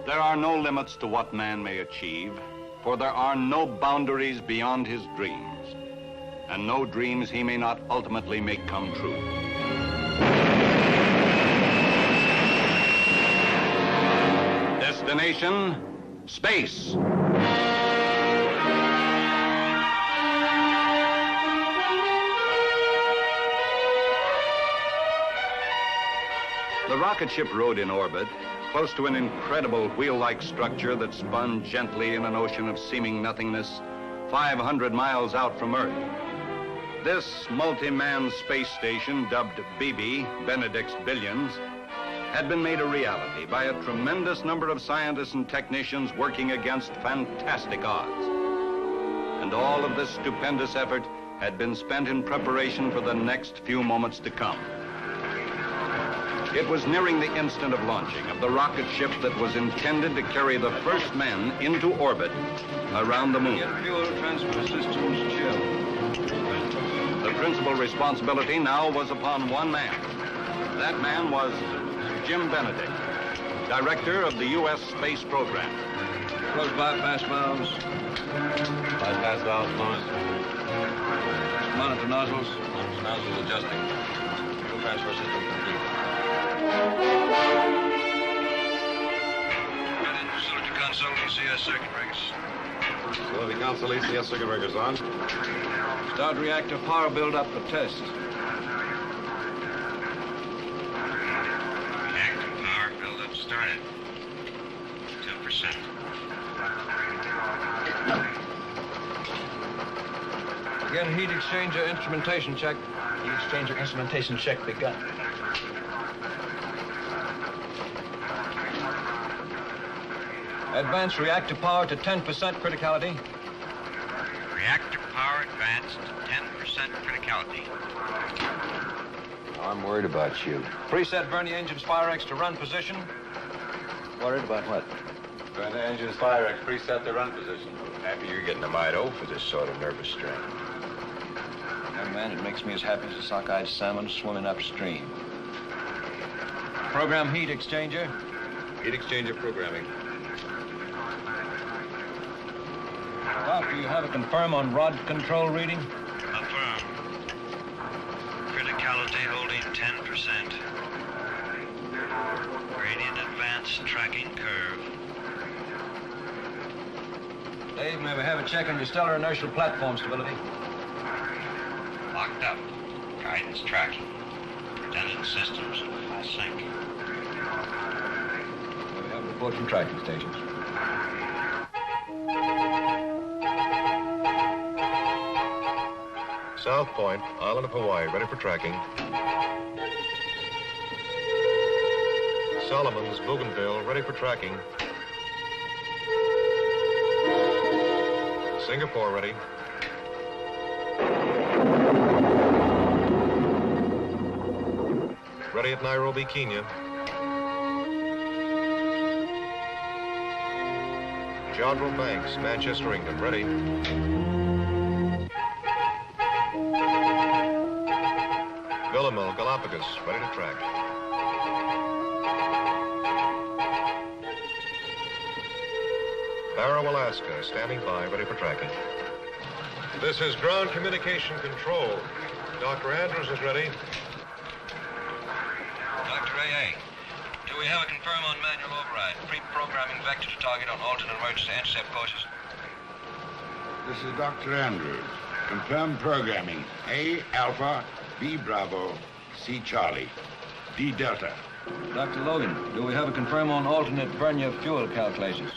There are no limits to what man may achieve, for there are no boundaries beyond his dreams, and no dreams he may not ultimately make come true. Destination, space. The rocket ship rode in orbit, close to an incredible wheel-like structure that spun gently in an ocean of seeming nothingness 500 miles out from Earth. This multi-man space station, dubbed BB, Benedict's Billions, had been made a reality by a tremendous number of scientists and technicians working against fantastic odds. And all of this stupendous effort had been spent in preparation for the next few moments to come. It was nearing the instant of launching of the rocket ship that was intended to carry the first men into orbit around the moon. Fuel transfer systems chill. The principal responsibility now was upon one man. That man was Jim Benedict, director of the U.S. space program. Close bypass valves. Bypass valves closed. Monitor nozzles. Nozzles adjusting. Fuel transfer system complete. Facility console ECS circuit breakers. Facility console ECS circuit breakers on. Start reactor power build-up for test. Reactor power build-up started. 2%. Again, heat exchanger instrumentation check. Heat exchanger instrumentation check begun. Advance reactor power to 10% criticality. Reactor power advanced to 10% criticality. I'm worried about you. Preset Vernier engines fire X to run position. Worried about what? When the engine's fire X preset the run position. Happy you're getting a mite old for this sort of nervous strain. Young man, it makes me as happy as a sockeyed salmon swimming upstream. Program heat exchanger. Heat exchanger programming. Doc, do you have a confirm on rod control reading? Affirm. Criticality holding 10%. Gradient advance tracking curve. Dave, may we have a check on your stellar inertial platform stability? Locked up. Guidance tracking. Redundant systems in full sync. May we have a report from tracking stations? South Point, Island of Hawaii, ready for tracking. Solomon's, Bougainville, ready for tracking. Singapore, ready. Ready at Nairobi, Kenya. Jodrell Banks, Manchester, England, ready. Villamil, Galapagos, ready to track. Barrow, Alaska, standing by, ready for tracking. This is ground communication control. Dr. Andrews is ready. Dr. AA, do we have a confirm on manual override? Pre-programming vector to target on alternate emergency intercept courses. This is Dr. Andrews. Confirmed programming. A Alpha, B Bravo, C Charlie, D Delta. Dr. Logan, do we have a confirm on alternate Vernier fuel calculations?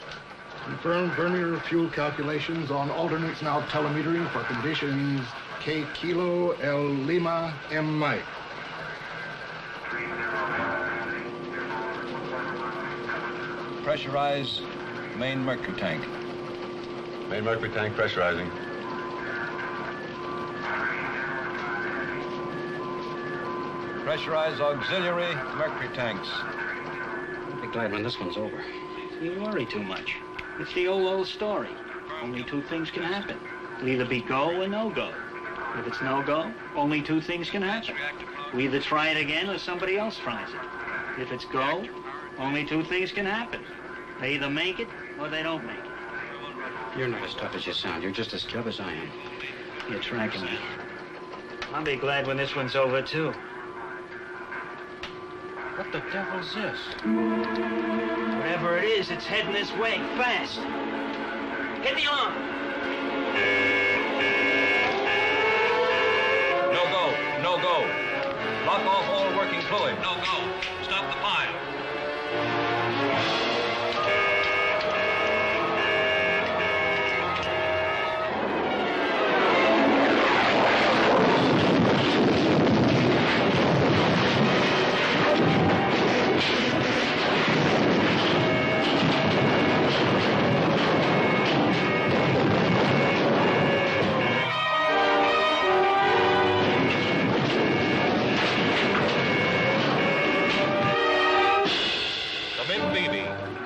Confirmed Vernier fuel calculations on alternates now telemetering for conditions K Kilo, L Lima, M Mike. Pressurize main mercury tank. Main mercury tank pressurizing. Pressurize auxiliary mercury tanks. I'll be glad when this one's over. You worry too much. It's the old story. Only two things can happen. It'll either be go or no go. If it's no go, only two things can happen. We either try it again or somebody else tries it. If it's go, only two things can happen. They either make it or they don't make it. You're not as tough as you sound. You're just as clever as I am. You're tracking me. I'll be glad when this one's over, too. What the devil's this? Whatever it is, it's heading this way, fast. Hit the alarm. No go, no go. Lock off all working fluid. No go. Stop the pile.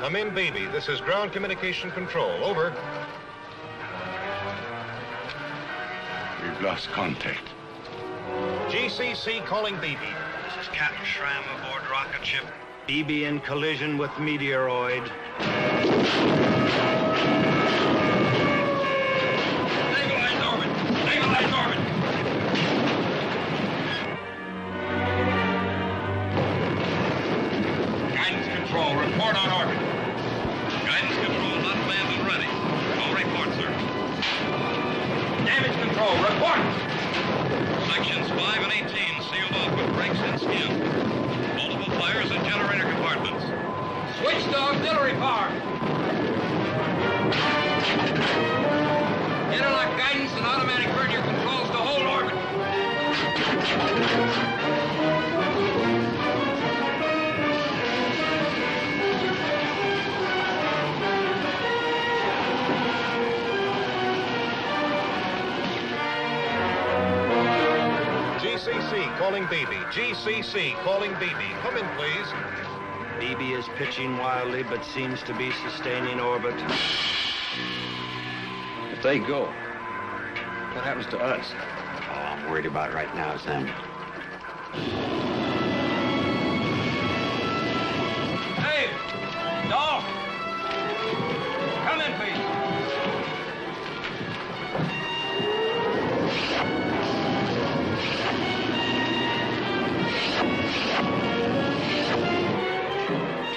Come in, baby. This is ground communication control. Over. We've lost contact. GCC calling BB. This is Captain Schramm aboard rocket ship. BB in collision with meteoroid. Stabilize orbit. Stabilize orbit. Guidance control. Report on orbit. Guidance control not manned and ready. All report, sir. Damage control, report! Sections 5 and 18 sealed off with brakes and skin. Multiple fires in generator compartments. Switch to auxiliary power. Interlock guidance and automatic Vernier controls to hold orbit. GCC calling BB. GCC calling BB. Come in, please. BB is pitching wildly, but seems to be sustaining orbit. If they go, what happens to us? All I'm worried about right now is them. Hey! Dolph! Come in, please.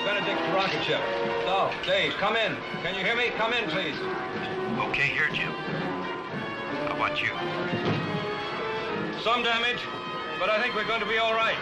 Benedict to rocket ship. Dolph, Dave, come in. Can you hear me? Come in, please. Okay, here, Jim. How about you? Some damage, but I think we're going to be all right.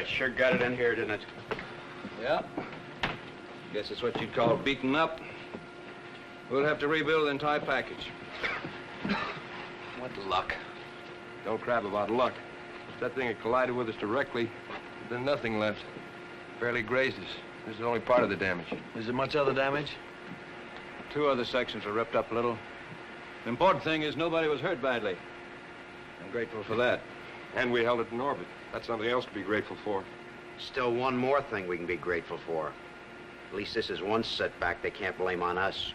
Sure got it in here, didn't it? Yeah. Guess it's what you'd call beaten up. We'll have to rebuild the entire package. What luck. Don't crap about luck. If that thing had collided with us directly, then nothing left. Barely grazed us. This is only part of the damage. Is there much other damage? 2 other sections are ripped up a little. The important thing is nobody was hurt badly. I'm grateful for that. And we held it in orbit. That's something else to be grateful for. Still one more thing we can be grateful for. At least this is one setback they can't blame on us.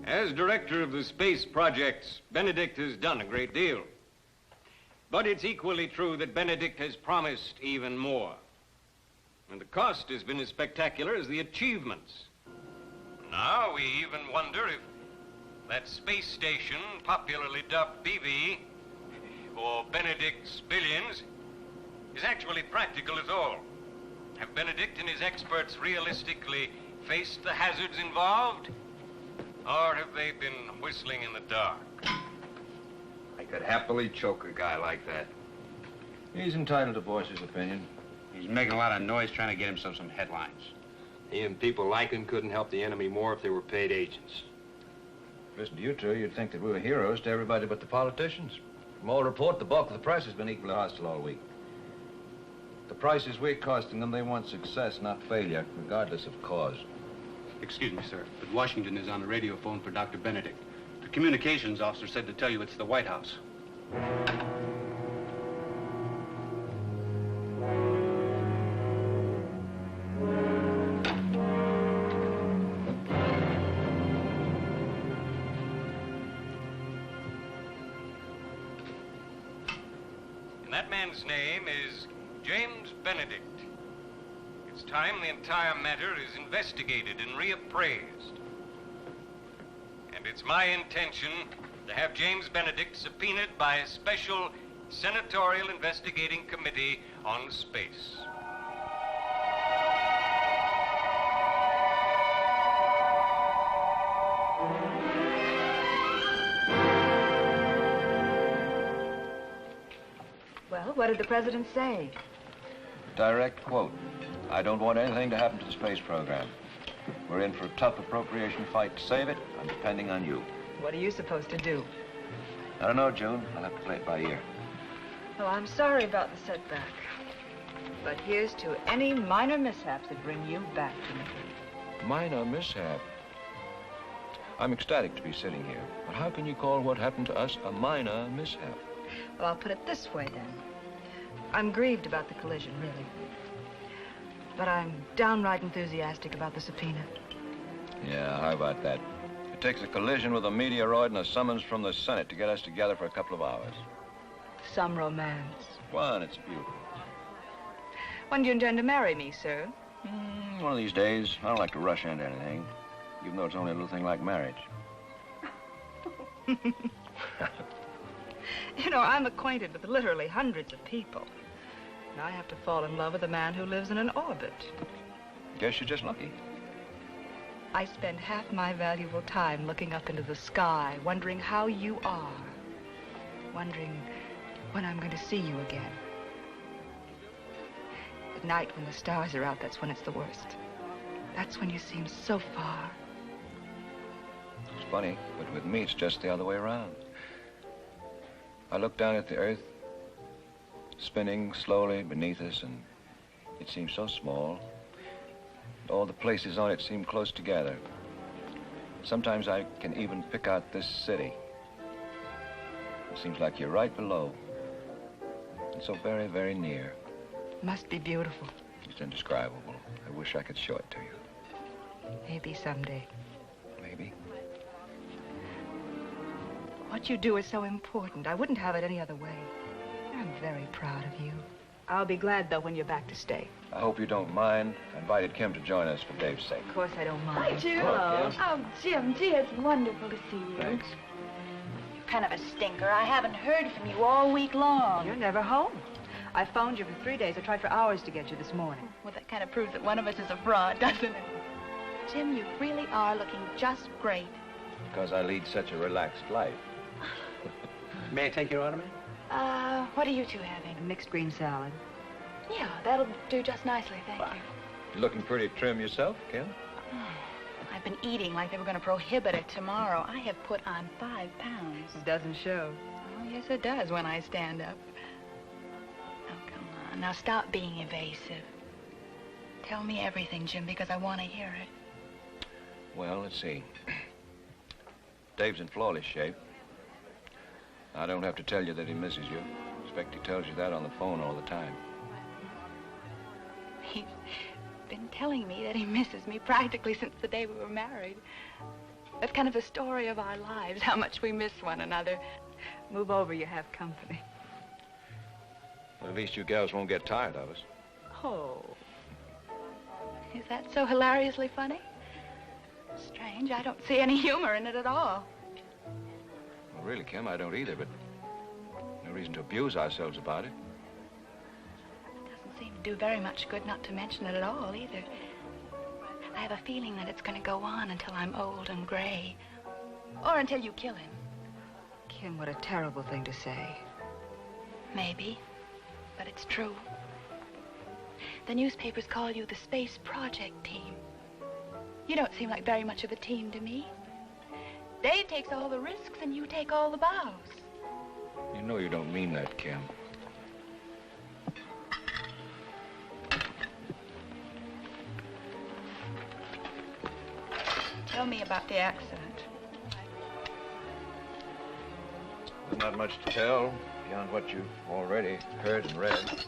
As director of the space projects, Benedict has done a great deal. But it's equally true that Benedict has promised even more. And the cost has been as spectacular as the achievements. Now we even wonder if that space station, popularly dubbed BB, or Benedict's Billions, is actually practical at all. Have Benedict and his experts realistically faced the hazards involved? Or have they been whistling in the dark? I could happily choke a guy like that. He's entitled to voice his opinion. He's making a lot of noise trying to get himself some headlines. He and people like him couldn't help the enemy more if they were paid agents. Listen to you two, you'd think that we were heroes to everybody but the politicians. From all report, the bulk of the press has been equally hostile all week. The prices we're costing them, they want success, not failure, regardless of cause. Excuse me, sir, but Washington is on the radio phone for Dr. Benedict. The communications officer said to tell you it's the White House. And that man's name is James Benedict. It's time the entire matter is investigated and reappraised. And it's my intention to have James Benedict subpoenaed by a special senatorial investigating committee on space. Well, what did the president say? Direct quote. I don't want anything to happen to the space program. We're in for a tough appropriation fight to save it. I'm depending on you. What are you supposed to do? I don't know, June. I'll have to play it by ear. Well, I'm sorry about the setback. But here's to any minor mishaps that bring you back to me. Minor mishap. I'm ecstatic to be sitting here. But how can you call what happened to us a minor mishap? Well, I'll put it this way, then. I'm grieved about the collision, really. But I'm downright enthusiastic about the subpoena. Yeah, how about that? It takes a collision with a meteoroid and a summons from the Senate to get us together for a couple of hours. Some romance. One, it's beautiful. When do you intend to marry me, sir? One of these days. I don't like to rush into anything, even though it's only a little thing like marriage. You know, I'm acquainted with literally hundreds of people. And I have to fall in love with a man who lives in an orbit. Guess you're just lucky. I spend half my valuable time looking up into the sky, wondering how you are. Wondering when I'm going to see you again. At night, when the stars are out, that's when it's the worst. That's when you seem so far. It's funny, but with me, it's just the other way around. I look down at the Earth, spinning slowly beneath us, and it seems so small. All the places on it seem close together. Sometimes I can even pick out this city. It seems like you're right below, and so very, very near. Must be beautiful. It's indescribable. I wish I could show it to you. Maybe someday. Maybe. What you do is so important. I wouldn't have it any other way. I'm very proud of you. I'll be glad, though, when you're back to stay. I hope you don't mind. I invited Kim to join us for Dave's sake. Of course I don't mind. Hi, June. Hello, Kim. Oh, Jim, gee, it's wonderful to see you. Thanks. You're kind of a stinker. I haven't heard from you all week long. You're never home. I phoned you for 3 days. I tried for hours to get you this morning. Well, that kind of proves that one of us is a fraud, doesn't it? Jim, you really are looking just great. Because I lead such a relaxed life. May I take your order, ma'am? What are you two having? A mixed green salad. Yeah, that'll do just nicely, thank you. You're looking pretty trim yourself, Kim. I've been eating like they were going to prohibit it tomorrow. I have put on 5 pounds. It doesn't show. Oh, yes, it does when I stand up. Oh, come on. Now, stop being evasive. Tell me everything, Jim, because I want to hear it. Well, let's see. Dave's in flawless shape. I don't have to tell you that he misses you. I expect he tells you that on the phone all the time. He's been telling me that he misses me practically since the day we were married. That's kind of the story of our lives, how much we miss one another. Move over, you have company. Well, at least you gals won't get tired of us. Oh. Is that so hilariously funny? Strange, I don't see any humor in it at all. Well, really, Kim, I don't either, but no reason to abuse ourselves about it. Doesn't seem to do very much good not to mention it at all, either. I have a feeling that it's going to go on until I'm old and gray. Or until you kill him. Kim, what a terrible thing to say. Maybe, but it's true. The newspapers call you the Space Project Team. You don't seem like very much of a team to me. Dave takes all the risks and you take all the bows. You know you don't mean that, Kim. Tell me about the accident. There's not much to tell beyond what you've already heard and read.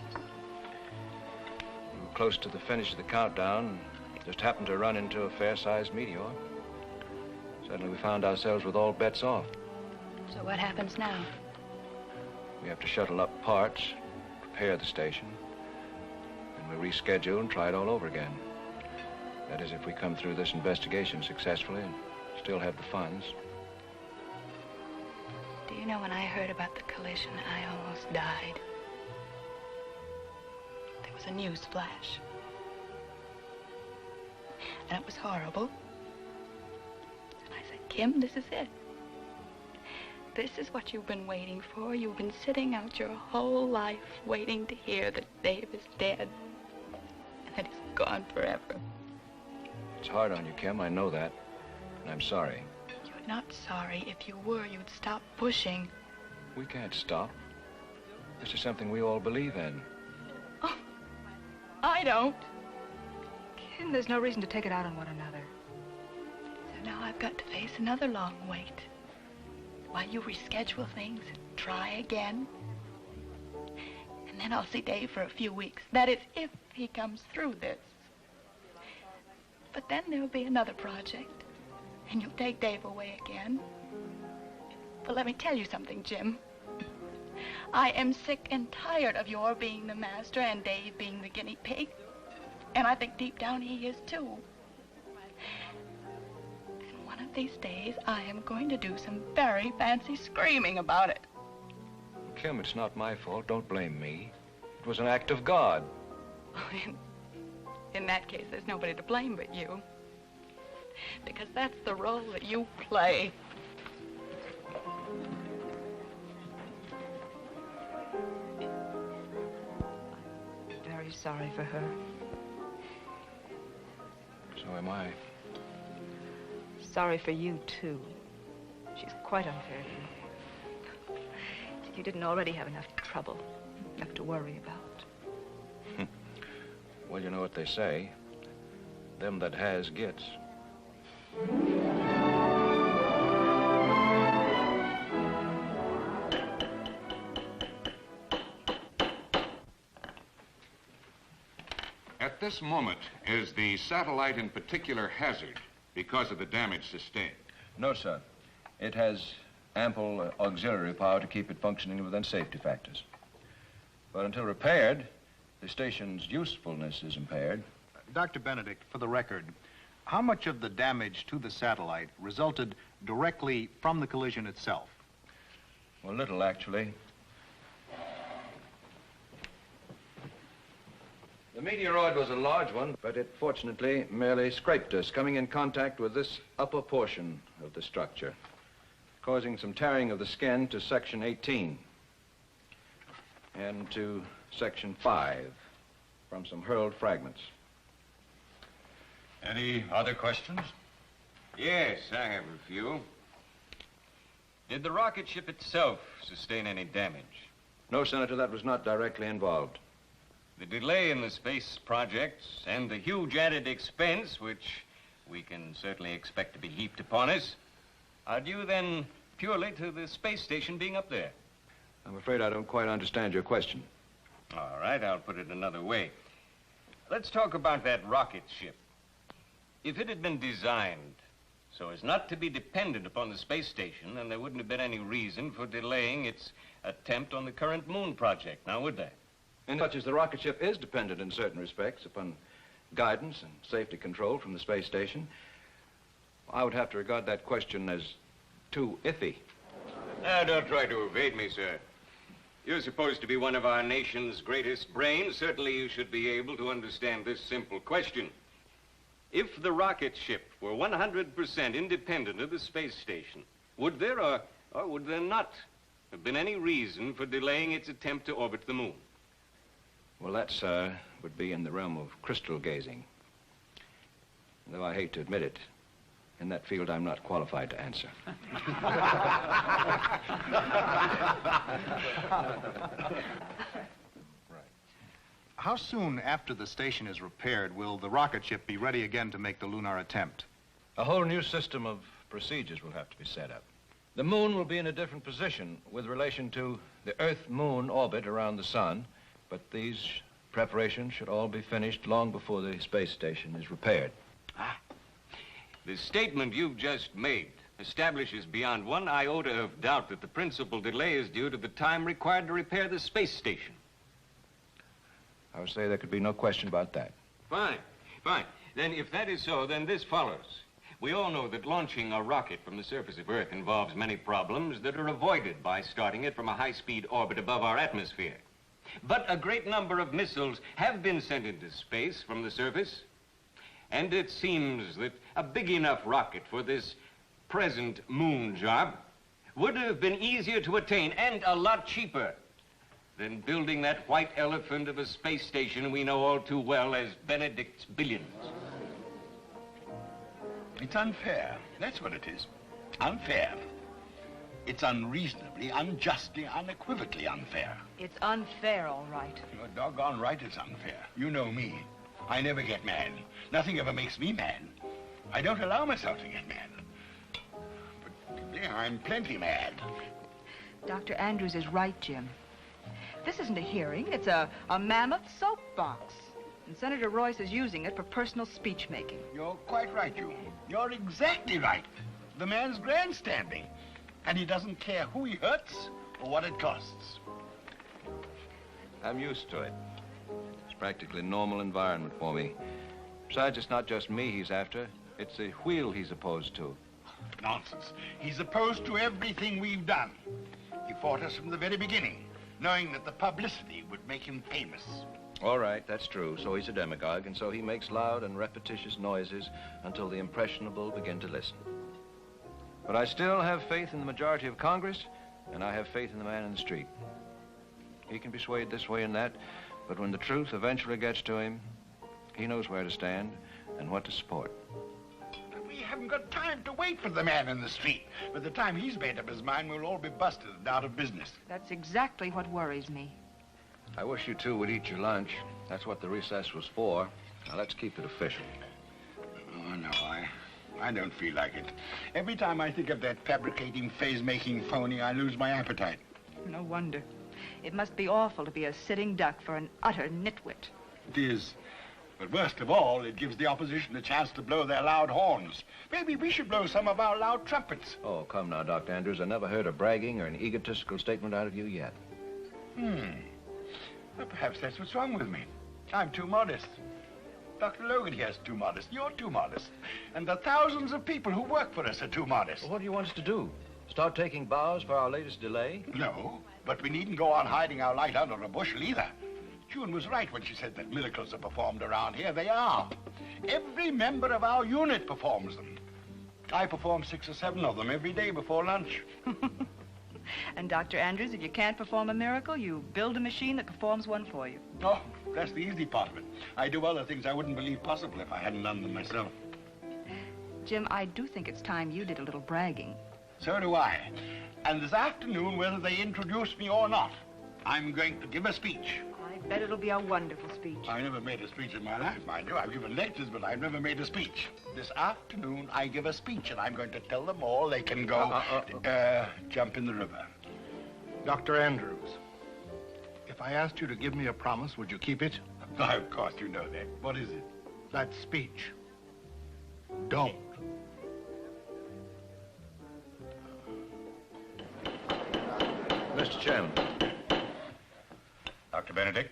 We were close to the finish of the countdown. Just happened to run into a fair-sized meteor. Suddenly we found ourselves with all bets off. So what happens now? We have to shuttle up parts, prepare the station, and we reschedule and try it all over again. That is, if we come through this investigation successfully and still have the funds. Do you know, when I heard about the collision, I almost died. There was a news flash. And it was horrible. And I said, Kim, this is it. This is what you've been waiting for. You've been sitting out your whole life waiting to hear that Dave is dead. And that he's gone forever. It's hard on you, Kim, I know that. And I'm sorry. You're not sorry. If you were, you'd stop pushing. We can't stop. This is something we all believe in. Oh, I don't. Kim, there's no reason to take it out on one another. So now I've got to face another long wait. While you reschedule things and try again. And then I'll see Dave for a few weeks. That is, if he comes through this. But then there'll be another project. And you'll take Dave away again. But let me tell you something, Jim. I am sick and tired of your being the master and Dave being the guinea pig. And I think deep down he is too. And one of these days, I am going to do some very fancy screaming about it. Kim, it's not my fault. Don't blame me. It was an act of God. In that case, there's nobody to blame but you. Because that's the role that you play. I'm very sorry for her. So am I. Sorry for you, too. She's quite unfair to you. You didn't already have enough trouble, enough to worry about. Well, you know what they say. Them that has gets. At this moment, is the satellite in particular hazard because of the damage sustained? No, sir. It has ample auxiliary power to keep it functioning within safety factors. But until repaired, the station's usefulness is impaired. Dr. Benedict, for the record, how much of the damage to the satellite resulted directly from the collision itself? Well, little, actually. The meteoroid was a large one, but it fortunately merely scraped us, coming in contact with this upper portion of the structure, causing some tearing of the skin to section 18 and to section 5 from some hurled fragments. Any other questions? Yes, I have a few. Did the rocket ship itself sustain any damage? No, Senator, that was not directly involved. The delay in the space projects and the huge added expense, which we can certainly expect to be heaped upon us, are due then purely to the space station being up there. I'm afraid I don't quite understand your question. All right, I'll put it another way. Let's talk about that rocket ship. If it had been designed so as not to be dependent upon the space station, then there wouldn't have been any reason for delaying its attempt on the current moon project, now would there? Inasmuch as the rocket ship is dependent in certain respects upon guidance and safety control from the space station, I would have to regard that question as too iffy. Now, don't try to evade me, sir. You're supposed to be one of our nation's greatest brains. Certainly you should be able to understand this simple question. If the rocket ship were 100% independent of the space station, would there or would there not have been any reason for delaying its attempt to orbit the moon? Well, that, would be in the realm of crystal gazing. Though I hate to admit it, in that field I'm not qualified to answer. How soon after the station is repaired will the rocket ship be ready again to make the lunar attempt? A whole new system of procedures will have to be set up. The moon will be in a different position with relation to the Earth-Moon orbit around the sun, but these preparations should all be finished long before the space station is repaired. The statement you've just made establishes beyond one iota of doubt that the principal delay is due to the time required to repair the space station. I would say there could be no question about that. Fine, fine. Then if that is so, then this follows. We all know that launching a rocket from the surface of Earth involves many problems that are avoided by starting it from a high-speed orbit above our atmosphere. But a great number of missiles have been sent into space from the surface, and it seems that a big enough rocket for this present moon job would have been easier to attain and a lot cheaper than building that white elephant of a space station we know all too well as Benedict's billions. It's unfair. That's what it is. Unfair. It's unreasonably, unjustly, unequivocally unfair. It's unfair, all right. You're doggone right it's unfair. You know me. I never get mad. Nothing ever makes me mad. I don't allow myself to get mad. But today I'm plenty mad. Dr. Andrews is right, Jim. This isn't a hearing. It's a mammoth soapbox. And Senator Royce is using it for personal speech-making. You're quite right, you. You're exactly right. The man's grandstanding. And he doesn't care who he hurts or what it costs. I'm used to it. It's practically a normal environment for me. Besides, it's not just me he's after. It's the wheel he's opposed to. Nonsense. He's opposed to everything we've done. He fought us from the very beginning, knowing that the publicity would make him famous. All right, that's true. So he's a demagogue, and so he makes loud and repetitious noises until the impressionable begin to listen. But I still have faith in the majority of Congress, and I have faith in the man in the street. He can be swayed this way and that, but when the truth eventually gets to him, he knows where to stand and what to support. But we haven't got time to wait for the man in the street. By the time he's made up his mind, we'll all be busted and out of business. That's exactly what worries me. I wish you two would eat your lunch. That's what the recess was for. Now, let's keep it official. Oh, no, I don't feel like it. Every time I think of that fabricating, phase-making phony, I lose my appetite. No wonder. It must be awful to be a sitting duck for an utter nitwit. It is. But worst of all, it gives the opposition a chance to blow their loud horns. Maybe we should blow some of our loud trumpets. Oh, come now, Dr. Andrews. I never heard a bragging or an egotistical statement out of you yet. Well, perhaps that's what's wrong with me. I'm too modest. Dr. Logan here's too modest. You're too modest. And the thousands of people who work for us are too modest. Well, what do you want us to do? Start taking bows for our latest delay? No, but we needn't go on hiding our light under a bushel either. June was right when she said that miracles are performed around here. They are. Every member of our unit performs them. I perform 6 or 7 of them every day before lunch. And Dr. Andrews, if you can't perform a miracle, you build a machine that performs one for you. Oh, That's the easy part of it. I do other things I wouldn't believe possible if I hadn't done them myself. Jim, I do think it's time you did a little bragging. So do I. And this afternoon, whether they introduce me or not, I'm going to give a speech. I bet it'll be a wonderful speech. I never made a speech in my life, mind you. I've given lectures, but I've never made a speech. This afternoon, I give a speech, and I'm going to tell them all they can go jump in the river. Dr. Andrews, if I asked you to give me a promise, would you keep it? Why, of course you know that. What is it? That speech. Don't. Mr. Chairman. Dr. Benedict?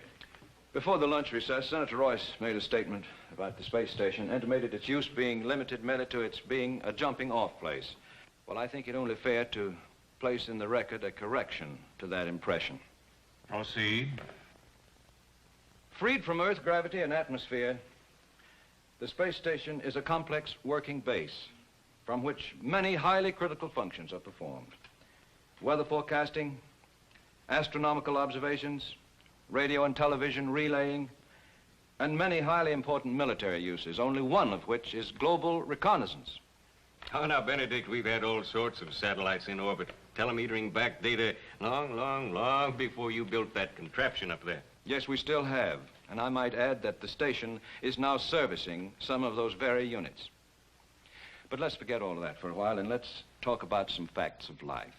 Before the lunch recess, Senator Royce made a statement about the space station, intimated its use being limited merely to its being a jumping-off place. Well, I think it only fair to place in the record a correction to that impression. Proceed. Freed from Earth gravity and atmosphere, the space station is a complex working base from which many highly critical functions are performed. Weather forecasting, astronomical observations, radio and television relaying, and many highly important military uses, only one of which is global reconnaissance. Oh, now, Benedict, we've had all sorts of satellites in orbit, telemetering back data long before you built that contraption up there. Yes, we still have. And I might add that the station is now servicing some of those very units. But let's forget all of that for a while and let's talk about some facts of life.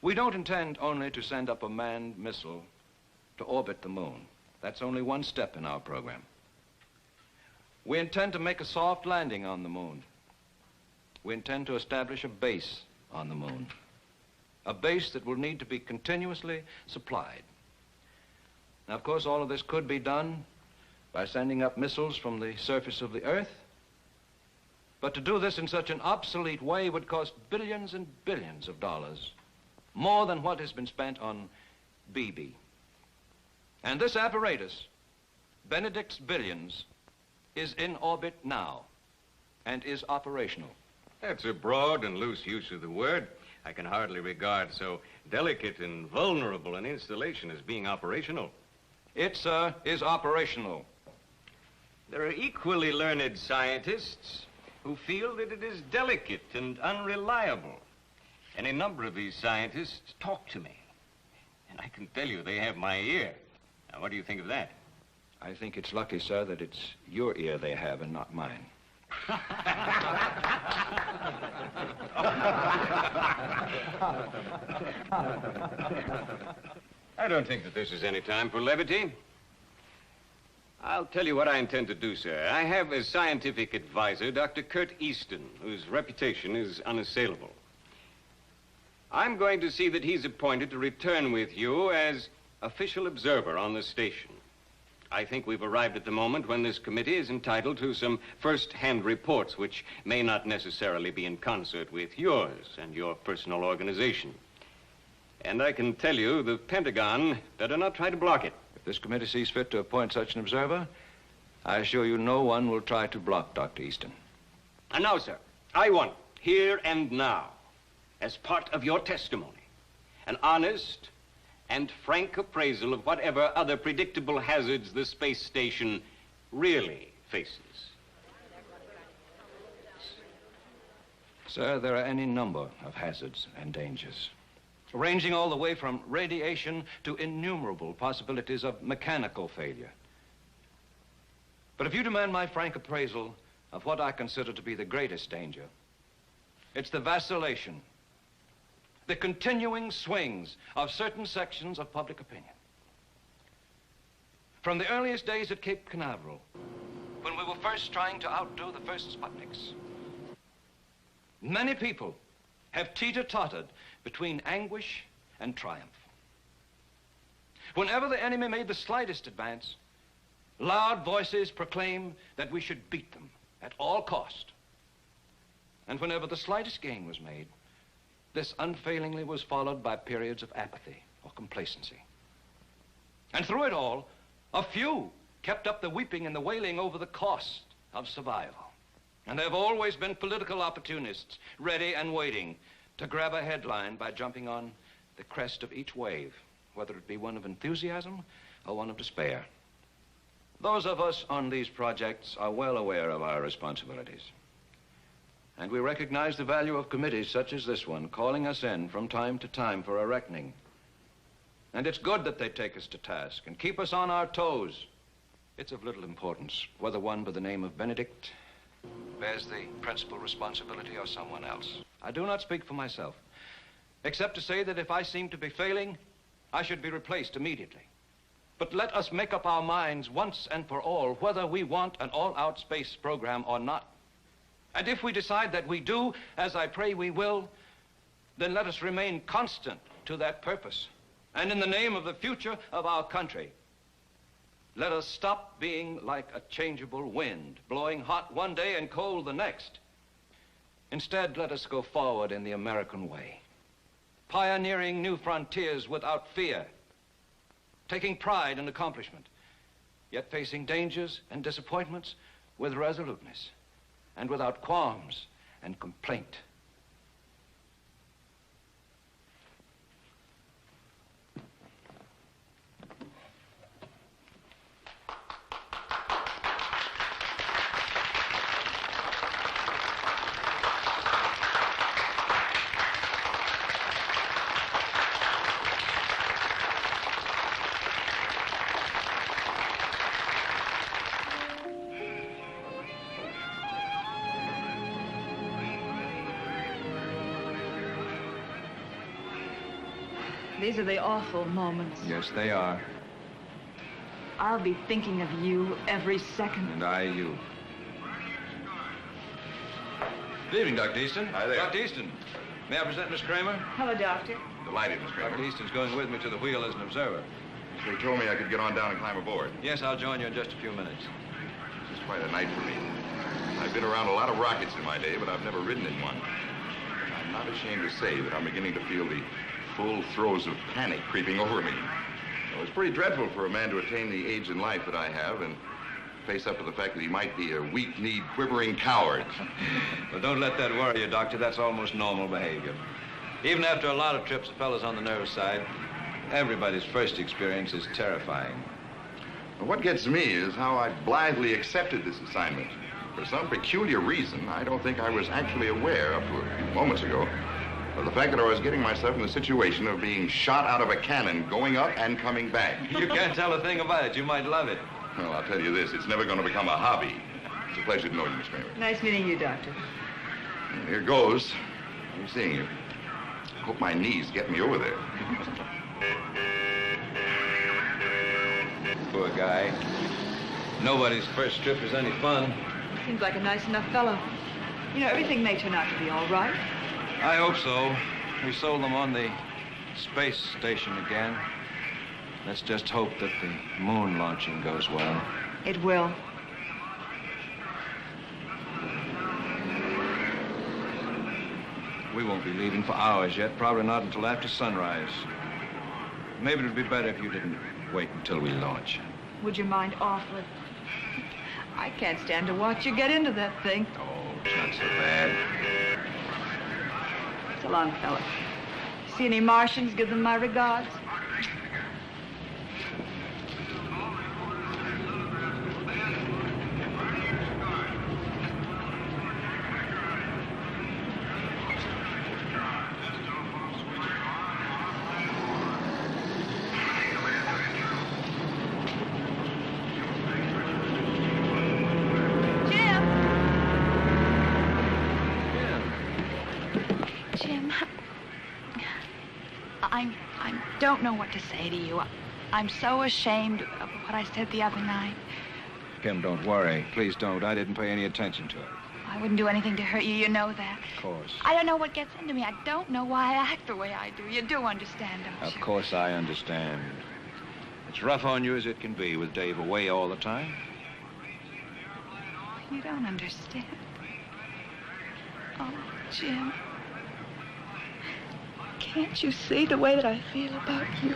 We don't intend only to send up a manned missile to orbit the moon. That's only one step in our program. We intend to make a soft landing on the moon. We intend to establish a base on the moon. A base that will need to be continuously supplied. Now, of course, all of this could be done by sending up missiles from the surface of the Earth. But to do this in such an obsolete way would cost billions and billions of dollars, more than what has been spent on BB. And this apparatus, Benedict's Billions, is in orbit now and is operational. That's a broad and loose use of the word. I can hardly regard so delicate and vulnerable an installation as being operational. It, sir, is operational. There are equally learned scientists who feel that it is delicate and unreliable. Any number of these scientists talk to me. And I can tell you they have my ear. Now, what do you think of that? I think it's lucky, sir, that it's your ear they have and not mine. I don't think that this is any time for levity. I'll tell you what I intend to do, sir. I have as scientific advisor Dr. Kurt Easton, whose reputation is unassailable. I'm going to see that he's appointed to return with you as official observer on the station. I think we've arrived at the moment when this committee is entitled to some first-hand reports, which may not necessarily be in concert with yours and your personal organization. And I can tell you the Pentagon better not try to block it. If this committee sees fit to appoint such an observer, I assure you no one will try to block Dr. Easton. And now, sir, I want, here and now, as part of your testimony, an honest and frank appraisal of whatever other predictable hazards the space station really faces. Sir, there are any number of hazards and dangers, ranging all the way from radiation to innumerable possibilities of mechanical failure. But if you demand my frank appraisal of what I consider to be the greatest danger, it's the vacillation, the continuing swings of certain sections of public opinion. From the earliest days at Cape Canaveral, when we were first trying to outdo the first Sputniks, many people have teeter-tottered between anguish and triumph. Whenever the enemy made the slightest advance, loud voices proclaimed that we should beat them at all cost. And whenever the slightest gain was made, this unfailingly was followed by periods of apathy or complacency. And through it all, a few kept up the weeping and the wailing over the cost of survival. And there have always been political opportunists ready and waiting to grab a headline by jumping on the crest of each wave, whether it be one of enthusiasm or one of despair. Those of us on these projects are well aware of our responsibilities. And we recognize the value of committees such as this one, calling us in from time to time for a reckoning. And it's good that they take us to task and keep us on our toes. It's of little importance whether one by the name of Benedict bears the principal responsibility or someone else. I do not speak for myself, except to say that if I seem to be failing, I should be replaced immediately. But let us make up our minds once and for all whether we want an all-out space program or not. And if we decide that we do, as I pray we will, then let us remain constant to that purpose. And in the name of the future of our country, let us stop being like a changeable wind, blowing hot one day and cold the next. Instead, let us go forward in the American way, pioneering new frontiers without fear, taking pride in accomplishment, yet facing dangers and disappointments with resoluteness and without qualms and complaint. These are the awful moments. Yes, they are. I'll be thinking of you every second. And I, you. Good evening, Dr. Easton. Hi there. Dr. Easton, may I present Miss Kramer? Hello, Doctor. Delighted, Miss Kramer. Dr. Easton's going with me to the wheel as an observer. They told me I could get on down and climb aboard. Yes, I'll join you in just a few minutes. This is quite a night for me. I've been around a lot of rockets in my day, but I've never ridden in one. I'm not ashamed to say that I'm beginning to feel the full throes of panic creeping over me. Well, it's pretty dreadful for a man to attain the age in life that I have and face up to the fact that he might be a weak-kneed, quivering coward. Well, don't let that worry you, Doctor. That's almost normal behavior. Even after a lot of trips, the fellow's on the nervous side. Everybody's first experience is terrifying. Well, what gets me is how I blithely accepted this assignment. For some peculiar reason, I don't think I was actually aware up to a few moments ago of the fact that I was getting myself in the situation of being shot out of a cannon, going up and coming back. You can't tell a thing about it. You might love it. Well, I'll tell you this, it's never going to become a hobby. It's a pleasure to know you, Miss Kramer. Nice meeting you, Doctor. And here goes. I'm seeing you. Hope my knees get me over there. Poor guy. Nobody's first trip is any fun. Seems like a nice enough fellow. You know, everything may turn out to be all right. I hope so. We sold them on the space station again. Let's just hope that the moon launching goes well. It will. We won't be leaving for hours yet, probably not until after sunrise. Maybe it would be better if you didn't wait until we launch. Would you mind awfully? I can't stand to watch you get into that thing. Oh, it's not so bad. So long, fella. See any Martians? Give them my regards. I don't know what to say to you. I'm so ashamed of what I said the other night. Kim, don't worry. Please don't. I didn't pay any attention to it. I wouldn't do anything to hurt you. You know that. Of course. I don't know what gets into me. I don't know why I act the way I do. You do understand, don't you? Of course I understand. It's rough on you as it can be with Dave away all the time. You don't understand. Oh, Jim. Can't you see the way that I feel about you?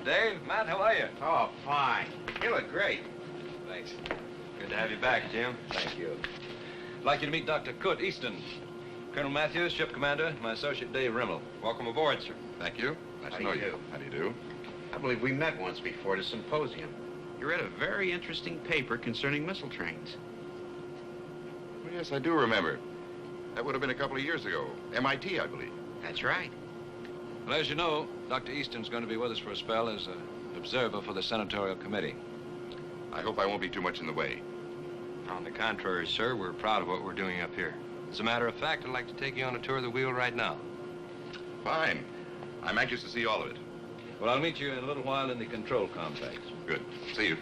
Dave. Matt, how are you? Oh, fine. You look great. Thanks. Good to have you back, Jim. Thank you. I'd like you to meet Dr. Kurt Easton. Colonel Matthews, ship commander, my associate Dave Rimmel. Welcome aboard, sir. Thank you. Nice to know you. How do you do? I believe we met once before at a symposium. You read a very interesting paper concerning missile trains. Well, yes, I do remember. That would have been a couple of years ago. MIT, I believe. That's right. Well, as you know, Dr. Easton's going to be with us for a spell as an observer for the senatorial committee. I hope I won't be too much in the way. On the contrary, sir, we're proud of what we're doing up here. As a matter of fact, I'd like to take you on a tour of the wheel right now. Fine. I'm anxious to see all of it. Well, I'll meet you in a little while in the control complex. Good. See you.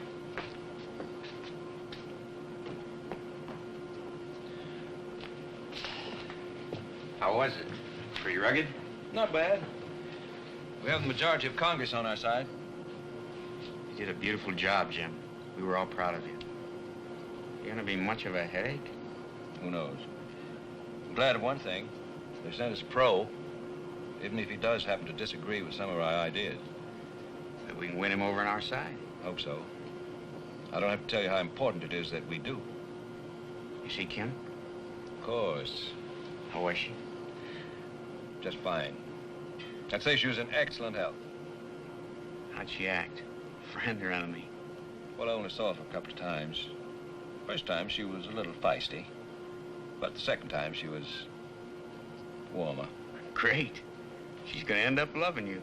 How was it? Pretty rugged? Not bad. We have the majority of Congress on our side. You did a beautiful job, Jim. We were all proud of you. You gonna be much of a headache? Who knows? I'm glad of one thing. They sent us pro, even if he does happen to disagree with some of our ideas. That we can win him over on our side. Hope so. I don't have to tell you how important it is that we do. You see Kim? Of course. How was she? Just fine. I'd say she was in excellent health. How'd she act? Friend or enemy? Well, I only saw her for a couple of times. First time, she was a little feisty. But the second time, she was warmer. Great. She's gonna end up loving you.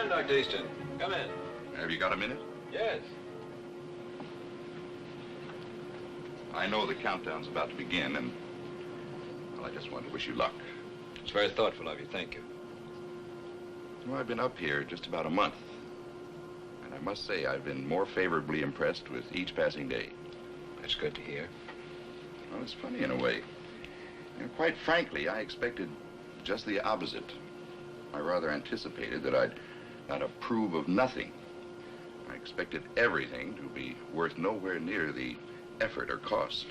Dr. Easton, come in. Have you got a minute? Yes. I know the countdown's about to begin, and well, I just wanted to wish you luck. It's very thoughtful of you. Thank you. Well, I've been up here just about a month, and I must say I've been more favorably impressed with each passing day. That's good to hear. Well, it's funny in a way. And quite frankly, I expected just the opposite. I rather anticipated that I'd not approve of nothing. I expected everything to be worth nowhere near the effort or cost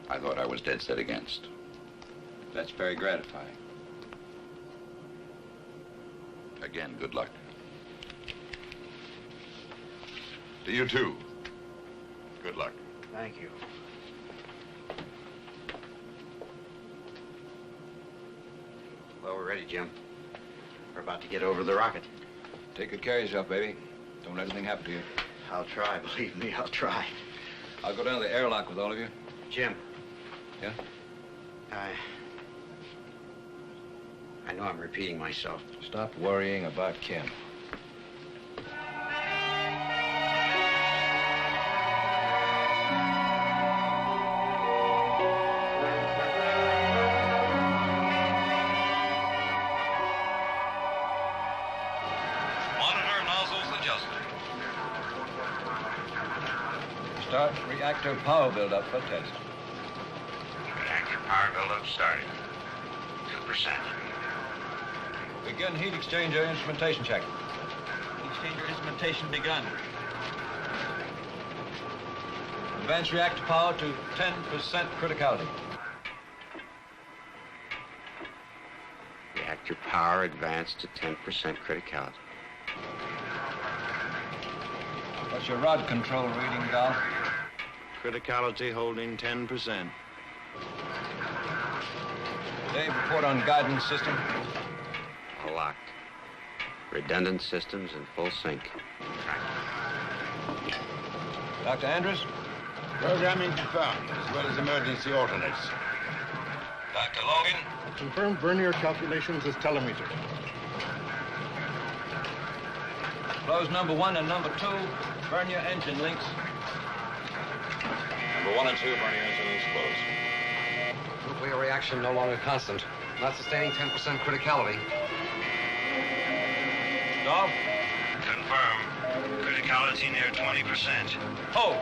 I thought I was dead set against. That's very gratifying. Again, good luck. To you, too. Good luck. Thank you. Well, we're ready, Jim. We're about to get over the rocket. Take good care of yourself, baby. Don't let anything happen to you. I'll try, believe me, I'll try. I'll go down to the airlock with all of you. Jim. Yeah? I know I'm repeating myself. Stop worrying about Kim. Monitor nozzles adjusted. Start reactor power buildup for test. Reactor power buildup started. 2%. Begin heat exchanger instrumentation check. Exchanger instrumentation begun. Advance reactor power to 10% criticality. Reactor power advanced to 10% criticality. What's your rod control reading, Gal? Criticality holding 10%. Dave, report on guidance system. Locked. Redundant systems in full sync. Dr. Andrews? Programming confirmed, as well as emergency alternates. Dr. Logan? Confirmed vernier calculations as telemeter. Close number 1 and number 2, vernier engine links. Number 1 and 2, vernier engine links closed. Nuclear reaction no longer constant. Not sustaining 10% criticality. Dolph? Confirm. Criticality near 20%. Hold.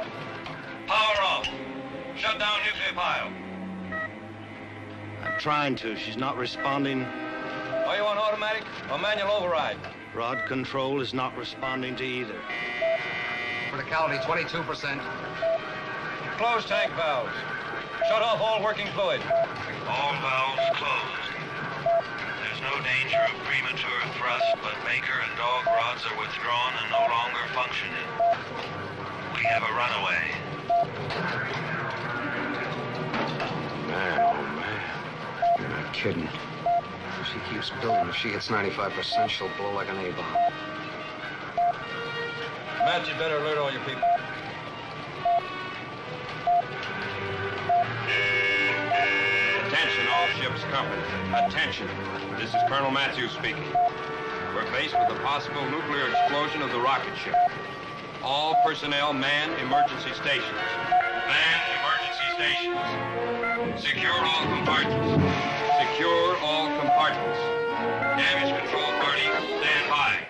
Power off. Shut down nuclear pile. I'm trying to. She's not responding. Are you on automatic or manual override? Rod control is not responding to either. Criticality 22%. Close tank valves. Shut off all working fluid. All valves closed. There's no danger of premature thrust, but maker and dog rods are withdrawn and no longer functioning. We have a runaway. Man, oh man. You're not kidding. If she keeps building, if she hits 95%, she'll blow like an A-bomb. Matt, you better alert all your people. Attention, all ships company. Attention. This is Colonel Matthews speaking. We're faced with a possible nuclear explosion of the rocket ship. All personnel man emergency stations. Man emergency stations. Secure all compartments. Secure all compartments. Damage control parties, stand by.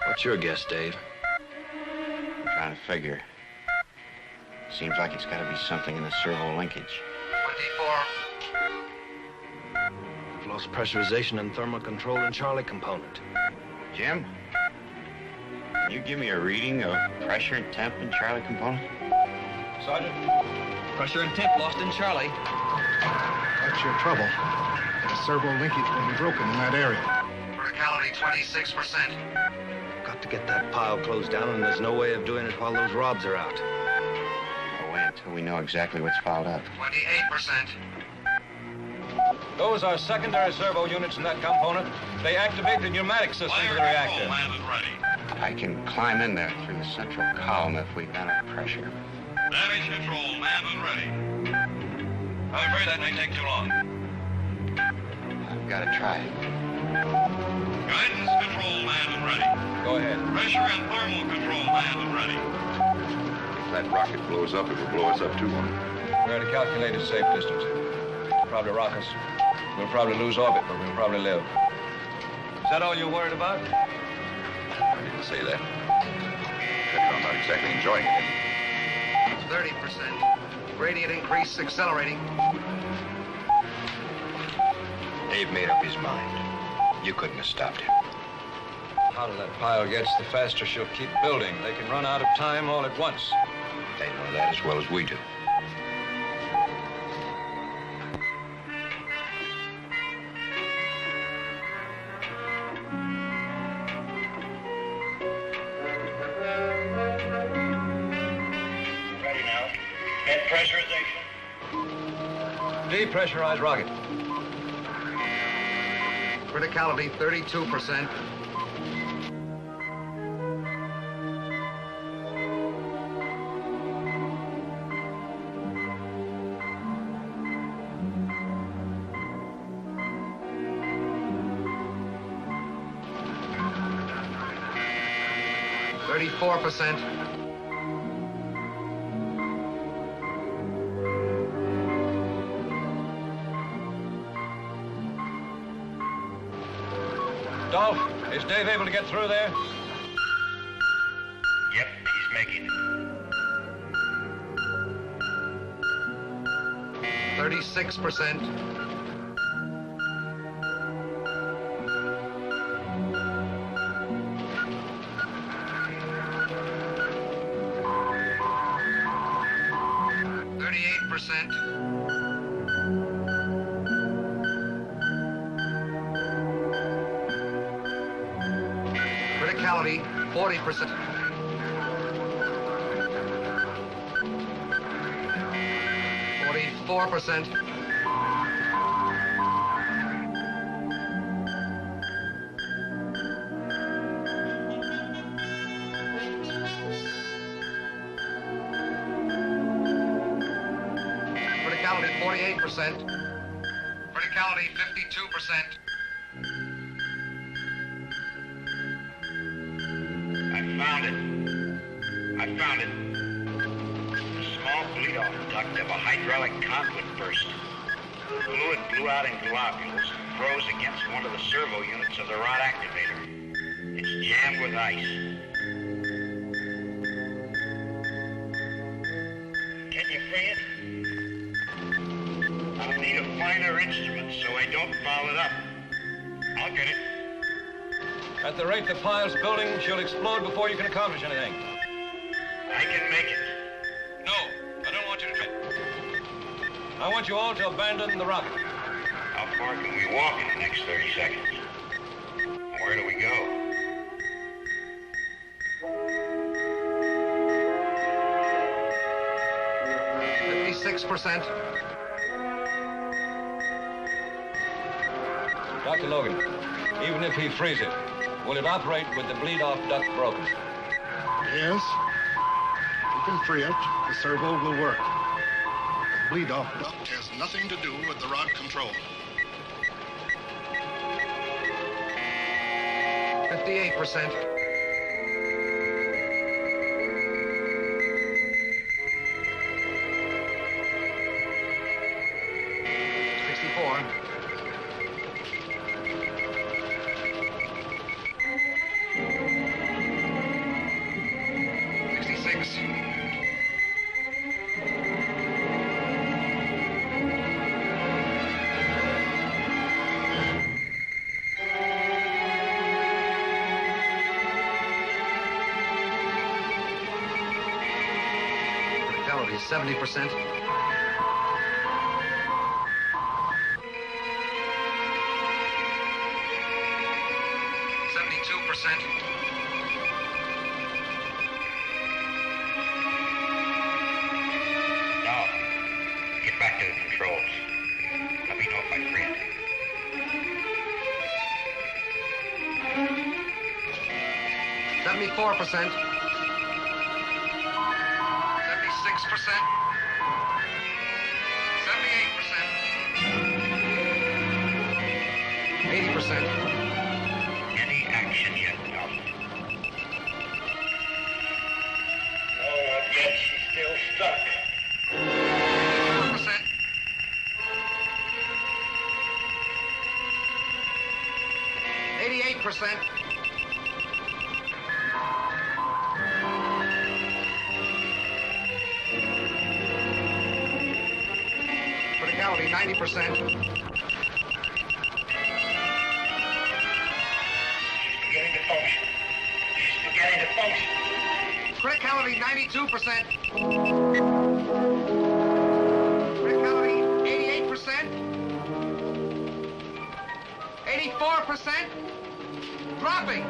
What's your guess, Dave? I'm trying to figure. Seems like it's got to be something in the servo linkage. 24. We've lost pressurization and thermal control in Charlie component. Jim? Can you give me a reading of pressure and temp in Charlie component? Sergeant? Pressure and temp lost in Charlie. That's your trouble. The servo linkage will be broken in that area. Criticality 26%. Got to get that pile closed down, and there's no way of doing it while those rods are out. We'll wait until we know exactly what's fouled up. 28%. Those are secondary servo units in that component. They activate the pneumatic system of the reactor. I can climb in there through the central column if we manage pressure. Damage control, manned and ready. I'm afraid that may take too long. I've got to try it. Guidance control, manned and ready. Go ahead. Pressure and thermal control, manned and ready. If that rocket blows up, it will blow us up too. We're at a calculated safe distance. It'll probably rock us. We'll probably lose orbit, but we'll probably live. Is that all you're worried about? I didn't say that. I'm not exactly enjoying it. 30%. Gradient increase accelerating. Dave made up his mind. You couldn't have stopped him. The hotter that pile gets, the faster she'll keep building. They can run out of time all at once. They know that as well as we do. Ready now. Head pressurization. Depressurize rocket. Criticality 32%. %. Dolph, is Dave able to get through there? Yep, he's making it. 36%. Criticality 40%. %. Criticality 48%. Criticality 52%. I found it. A small bleed-off duct of a hydraulic conduit burst. Fluid blew out in globules and froze against one of the servo units of the rod activator. It's jammed with ice. Can you free it? I'll need a finer instrument so I don't foul it up. I'll get it. At the rate the pile's building, she'll explode before you can accomplish anything. I can make it. No, I don't want you to try. I want you all to abandon the rocket. How far can we walk in the next 30 seconds? Where do we go? %. Dr. Logan, even if he frees it, will it operate with the bleed-off duct broken? Yes. You can free it. The servo will work. The bleed-off duct has nothing to do with the rod control. 58%. 64. 66. 70%. 72%. Now, get back to the controls. Let me know if I free it. 74%. 76%. 78%. 80%. Any action yet, Tom? No, not yet. She's still stuck. 4%. 88%. 90%. She's beginning to function. She's beginning to function. Criticality 92%. Criticality 88%. 84%. Dropping.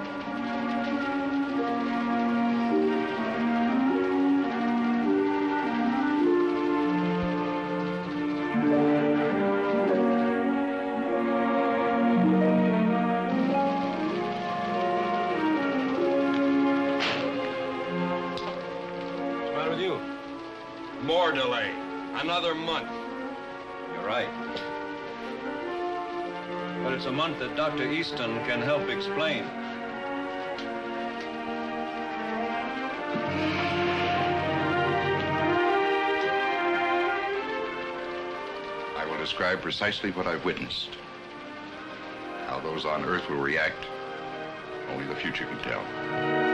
More delay. Another month. You're right. But it's a month that Dr. Easton can help explain. I will describe precisely what I've witnessed. How those on Earth will react, only the future can tell.